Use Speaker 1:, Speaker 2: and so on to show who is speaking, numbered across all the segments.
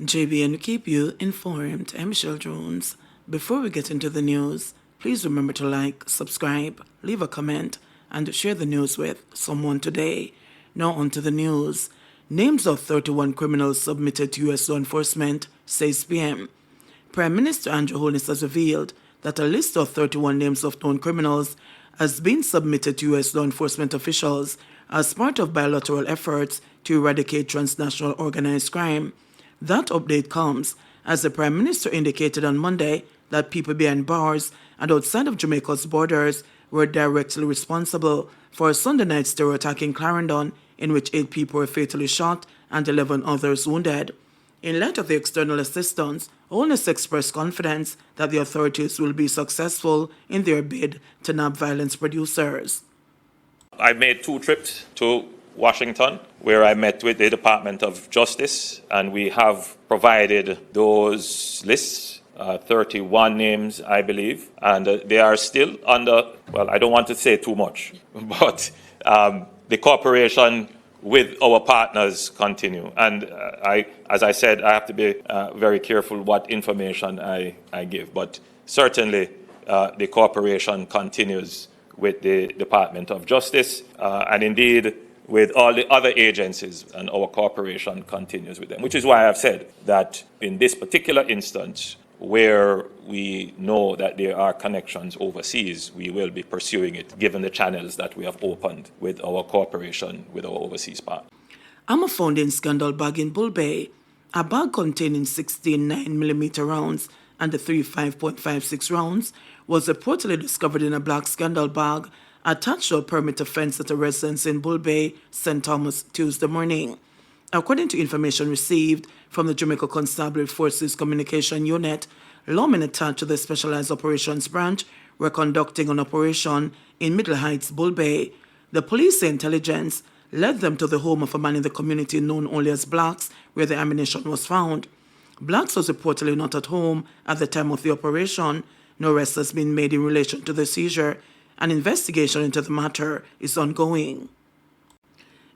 Speaker 1: JBNN keep you informed. I'm Michelle Jones. Before we get into the news, please remember to like, subscribe, leave a comment, and share the news with someone today. Now on to the news. Names of 31 criminals submitted to U.S. law enforcement, says PM. Prime Minister Andrew Holness has revealed that a list of 31 names of known criminals has been submitted to U.S. law enforcement officials as part of bilateral efforts to eradicate transnational organized crime. That update comes as the Prime Minister indicated on Monday that people behind bars and outside of Jamaica's borders were directly responsible for a Sunday night terror attack in Clarendon in which 8 people were fatally shot and 11 others wounded. In light of the external assistance, Holness expressed confidence that the authorities will be successful in their bid to nab violence producers.
Speaker 2: I made 2 trips to Washington, where I met with the Department of Justice, and we have provided those lists, 31 names, I believe, and they are still under, well, I don't want to say too much, but the cooperation with our partners continue. And as I said, I have to be very careful what information I give, but certainly the cooperation continues with the Department of Justice, and indeed with all the other agencies, and our cooperation continues with them, which is why I've said that in this particular instance, where we know that there are connections overseas, we will be pursuing it, given the channels that we have opened with our cooperation with our overseas partners.
Speaker 1: Ammo found in scandal bag in Bull Bay, a bag containing 16 9mm rounds and the 3 5.56 rounds was reportedly discovered in a black scandal bag attached to a permit offense at a residence in Bull Bay, St. Thomas, Tuesday morning. According to information received from the Jamaica Constabulary Forces Communication Unit, lawmen attached to the Specialized Operations Branch were conducting an operation in Middle Heights, Bull Bay. The police intelligence led them to the home of a man in the community known only as Blacks, where the ammunition was found. Blacks was reportedly not at home at the time of the operation. No arrest has been made in relation to the seizure. An investigation into the matter is ongoing.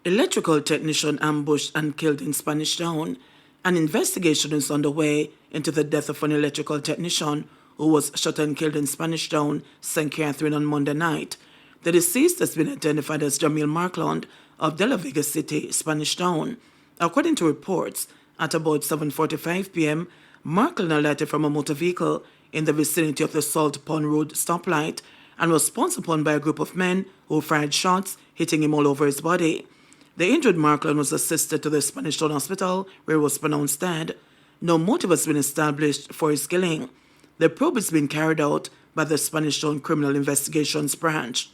Speaker 1: Electrical technician ambushed and killed in Spanish Town. An investigation is underway into the death of an electrical technician who was shot and killed in Spanish Town, St. Catherine on Monday night. The deceased has been identified as Jamil Markland of De La Vega City, Spanish Town. According to reports, at about 7:45 p.m., Markland alighted from a motor vehicle in the vicinity of the Salt Pond Road stoplight and was pounced upon by a group of men who fired shots, hitting him all over his body. The injured Markland was assisted to the Spanish Town Hospital, where he was pronounced dead. No motive has been established for his killing. The probe is being carried out by the Spanish Town Criminal Investigations Branch.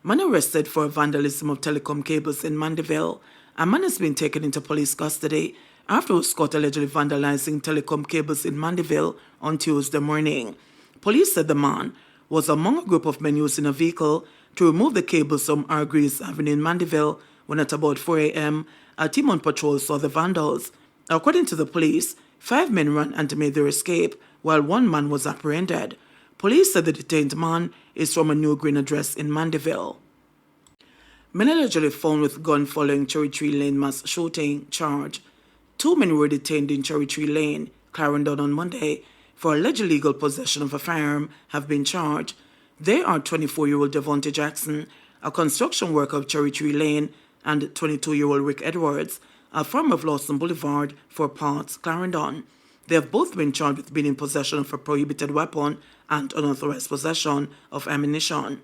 Speaker 1: Man arrested for vandalism of telecom cables in Mandeville. A man has been taken into police custody after he was caught allegedly vandalizing telecom cables in Mandeville on Tuesday morning. Police said the man was among a group of men using a vehicle to remove the cables from Argyles Avenue in Mandeville when at about 4 a.m. a team on patrol saw the vandals. According to the police, 5 men ran and made their escape while 1 man was apprehended. Police said the detained man is from a New Green address in Mandeville. Men allegedly found with gun following Chory Lane mass shooting charge. 2 men were detained in Chory Lane, Clarendon on Monday for alleged illegal possession of a firearm have been charged. They are 24-year-old Devontae Jackson, a construction worker of Chory Lane, and 22-year-old Rick Edwards, a farmer of Lawson Boulevard, for Parts, Clarendon. They have both been charged with being in possession of a prohibited weapon and unauthorized possession of ammunition.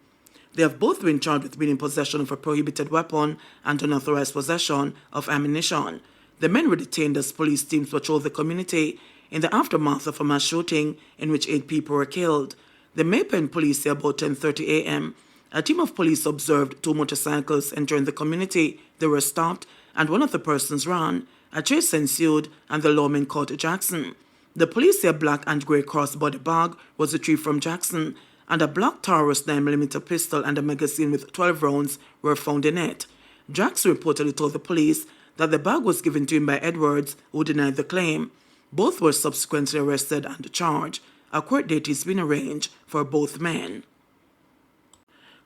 Speaker 1: They have both been charged with being in possession of a prohibited weapon and unauthorized possession of ammunition. The men were detained as police teams patrolled the community in the aftermath of a mass shooting in which 8 people were killed. The Maypen police say about 10:30 a.m. a team of police observed 2 motorcycles entering the community. They were stopped and one of the persons ran. A chase ensued and the lawmen caught Jackson. The police say a black and grey crossbody bag was retrieved from Jackson and a black Taurus 9mm pistol and a magazine with 12 rounds were found in it. Jackson reportedly told the police that the bag was given to him by Edwards, who denied the claim. Both were subsequently arrested and charged. A court date is being arranged for both men.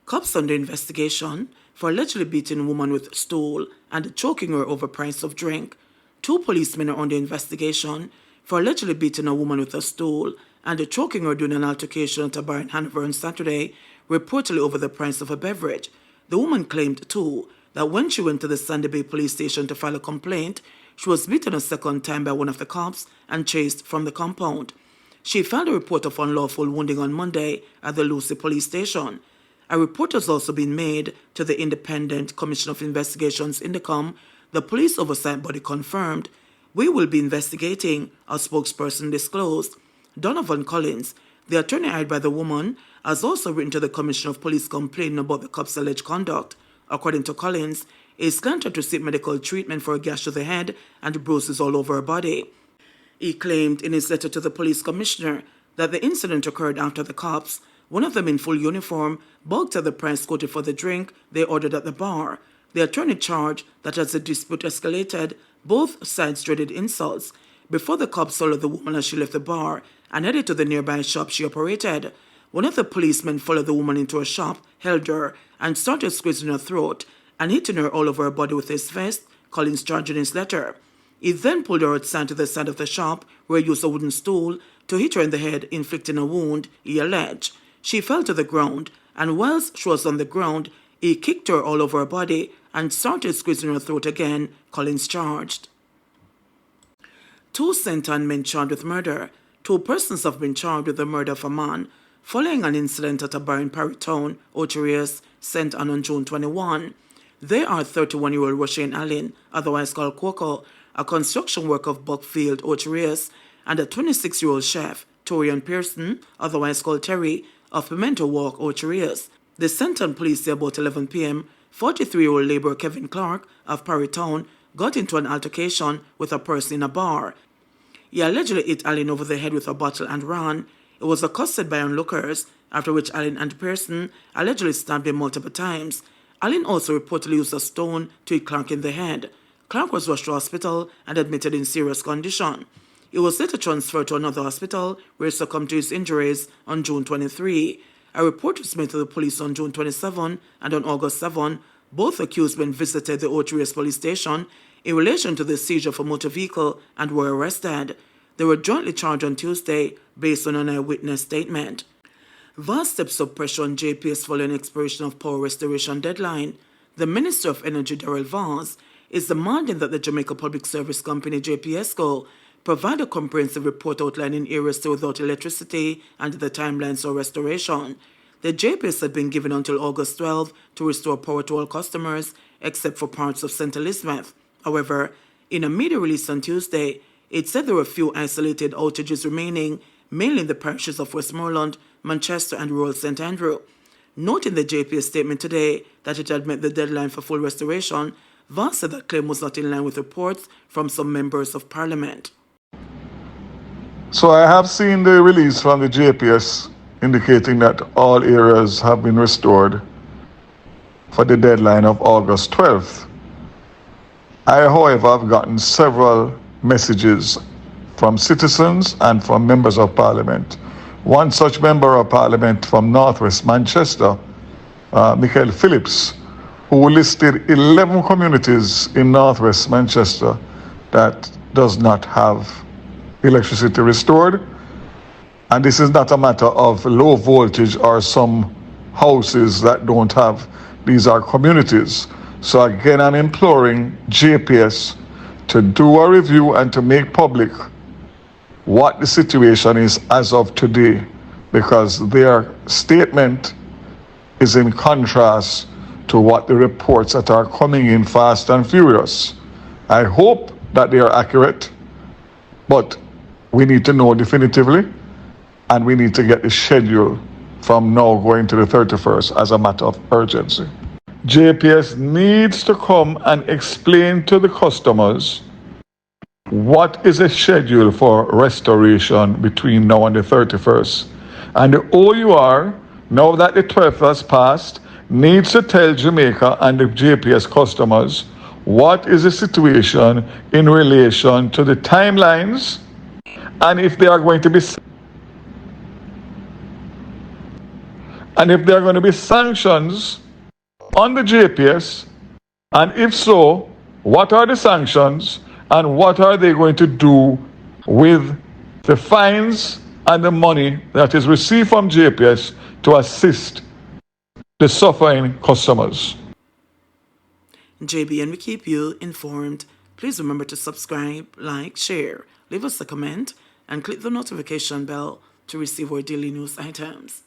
Speaker 1: Cops under investigation for allegedly beating a woman with stool and choking her over price of drink. 2 policemen are under investigation for allegedly beating a woman with a stool and choking her during an altercation at a bar in Hanover on Saturday, reportedly over the price of a beverage. The woman claimed, too, that when she went to the Sandy Bay police station to file a complaint, she was beaten a second time by one of the cops and chased from the compound. She filed a report of unlawful wounding on Monday at the Lucy police station. A report has also been made to the Independent Commission of Investigations INDECOM. The police oversight body confirmed, "We will be investigating," a spokesperson disclosed. Donovan Collins, the attorney hired by the woman, has also written to the Commission of Police complaining about the cops' alleged conduct. According to Collins, his client had received medical treatment for a gash to the head and bruises all over her body. He claimed in his letter to the police commissioner that the incident occurred after the cops, one of them in full uniform, balked at the price quoted for the drink they ordered at the bar. The attorney charged that as the dispute escalated, both sides dreaded insults before the cops followed the woman as she left the bar and headed to the nearby shop she operated. One of the policemen followed the woman into a shop, held her, and started squeezing her throat and hitting her all over her body with his vest, Collins charged in his letter. He then pulled her outside to the side of the shop, where he used a wooden stool to hit her in the head, inflicting a wound, he alleged. She fell to the ground, and whilst she was on the ground, he kicked her all over her body and started squeezing her throat again, Collins charged. 2 Senton men charged with murder. 2 persons have been charged with the murder of a man following an incident at a bar in Parrytown, Ocherius, Senton on June 21. They are 31-year-old Roshane Allen, otherwise called Coco, a construction worker of Buckfield, Ocherius, and a 26-year-old chef, Torian Pearson, otherwise called Terry, of Pimento Walk, Ocherius. The Senton police say about 11 p.m., 43-year-old laborer Kevin Clark of Parrytown got into an altercation with a person in a bar. He allegedly hit Allen over the head with a bottle and ran. He was accosted by onlookers, after which Allen and Pearson allegedly stabbed him multiple times. Allen also reportedly used a stone to hit Clark in the head. Clark was rushed to hospital and admitted in serious condition. He was later transferred to another hospital where he succumbed to his injuries on June 23. A report was made to the police on June 27 and on August 7. Both accused men visited the Ocherius police station in relation to the seizure of a motor vehicle and were arrested. They were jointly charged on Tuesday based on an eyewitness statement. Vast steps of pressure on JPS following expiration of power restoration deadline. The Minister of Energy, Darrell Vaz, is demanding that the Jamaica Public Service Company, JPSCO, provide a comprehensive report outlining areas still without electricity and the timelines for restoration. The JPS had been given until August 12 to restore power to all customers, except for parts of St. Elizabeth. However, in a media release on Tuesday, it said there were few isolated outages remaining, mainly in the parishes of Westmoreland, Manchester, and rural St. Andrew. Noting the JPS statement today that it had met the deadline for full restoration, Vaz said that claim was not in line with reports from some members of Parliament.
Speaker 3: So I have seen the release from the JPS indicating that all areas have been restored for the deadline of August 12th. I, however, have gotten several messages from citizens and from members of Parliament. One such member of Parliament from Northwest Manchester, Michael Phillips, who listed 11 communities in Northwest Manchester that does not have electricity restored. And this is not a matter of low voltage or some houses that don't have. These are communities. So again, I'm imploring JPS to do a review and to make public what the situation is as of today, because their statement is in contrast to what the reports that are coming in fast and furious. I hope that they are accurate, but we need to know definitively, and we need to get the schedule from now going to the 31st as a matter of urgency. JPS needs to come and explain to the customers what is a schedule for restoration between now and the 31st. And the OUR, now that the 12th has passed, needs to tell Jamaica and the JPS customers what is the situation in relation to the timelines, and if they are going to be sanctions on the JPS, and if so, what are the sanctions, And what are they going to do with the fines and the money that is received from JPS to assist the suffering customers?
Speaker 1: JBN will keep you informed. Please remember to subscribe, like, share, leave us a comment, and click the notification bell to receive our daily news items.